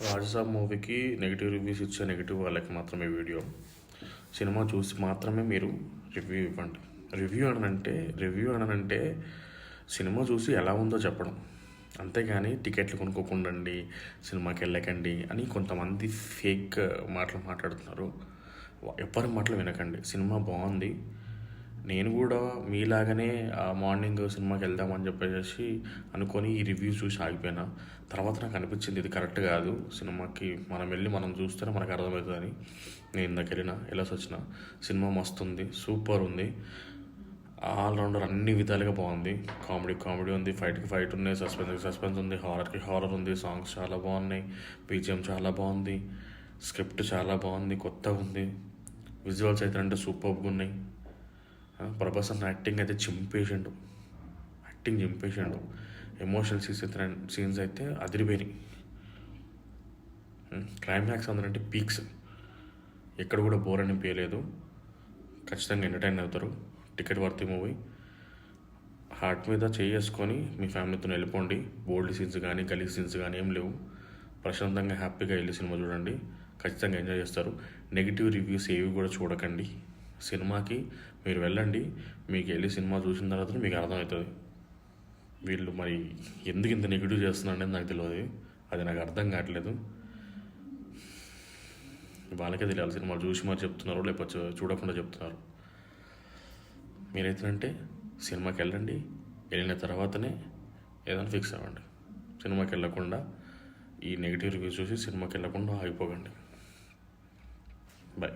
రాజసాబ్ మూవీకి negative reviews ఇచ్చే negative వాళ్ళకి మాత్రమే వీడియో. సినిమా చూసి మాత్రమే మీరు రివ్యూ ఇవ్వండి. రివ్యూ అనంటే సినిమా చూసి ఎలా ఉందో చెప్పడం, అంతేగాని టికెట్లు కొనుక్కోకుండండి, సినిమాకి వెళ్ళకండి అని కొంతమంది ఫేక్ మాటలు మాట్లాడుతున్నారు. ఎవరి మాటలు వినకండి. సినిమా బాగుంది. నేను కూడా మీలాగనే మార్నింగ్ సినిమాకి వెళ్దామని చెప్పేసి అనుకొని ఈ రివ్యూ చూసి ఆగిపోయినా. తర్వాత నాకు అనిపించింది ఇది కరెక్ట్ కాదు, సినిమాకి మనం చూస్తేనే మనకు అర్థమవుతుందని నేను ఇందాక వెళ్ళేసి వచ్చిన. సినిమా మస్తు ఉంది, సూపర్ ఉంది, ఆల్రౌండర్ అన్ని విధాలుగా బాగుంది. కామెడీ ఉంది, ఫైట్కి ఫైట్ ఉన్నాయి, సస్పెన్స్ ఉంది, హారర్కి హారర్ ఉంది, సాంగ్స్ చాలా బాగున్నాయి, బీజిఎం చాలా బాగుంది, స్క్రిప్ట్ చాలా బాగుంది, కొత్తగా ఉంది, విజువల్స్ అయితే అంటే సూపర్గా ఉన్నాయి. ప్రభాస్ అన్న యాక్టింగ్ అయితే చింపేసిండు. ఎమోషనల్ సీన్స్ అయితే అదిరిపోయినాయి. క్లైమాక్స్ అందరంటే పీక్స్, ఎక్కడ కూడా బోర్ అనిపించలేదు. ఖచ్చితంగా ఎంటర్టైన్ అవుతారు. Ticket worthy movie. హార్ట్ మీద చేసుకొని మీ ఫ్యామిలీతో వెళ్ళిపోండి. బోల్డ్ సీన్స్ కానీ గలీజ్ సీన్స్ కానీ ఏం లేవు. ప్రశాంతంగా హ్యాపీగా వెళ్ళి సినిమా చూడండి, ఖచ్చితంగా ఎంజాయ్ చేస్తారు. నెగిటివ్ రివ్యూస్ ఏవి కూడా చూడకండి. సినిమాకి మీరు వెళ్ళండి, మీకు వెళ్ళి సినిమా చూసిన తర్వాత మీకు అర్థమవుతుంది వీళ్ళు మరి ఎందుకు ఇంత నెగిటివ్ చేస్తున్నారనేది నాకు తెలియదు. అది నాకు అర్థం కావట్లేదు. వాళ్ళకే తెలియాలి సినిమాలు చూసి మరి చెప్తున్నారు లేకపోతే చూడకుండా చెప్తున్నారు. మీరైతే సినిమాకి వెళ్ళండి, వెళ్ళిన తర్వాతనే ఏదైనా ఫిక్స్ అవ్వండి. సినిమాకి వెళ్ళకుండా ఈ నెగిటివ్ రివ్యూస్ చూసి సినిమాకి వెళ్ళకుండా ఆగిపోకండి. బాయ్.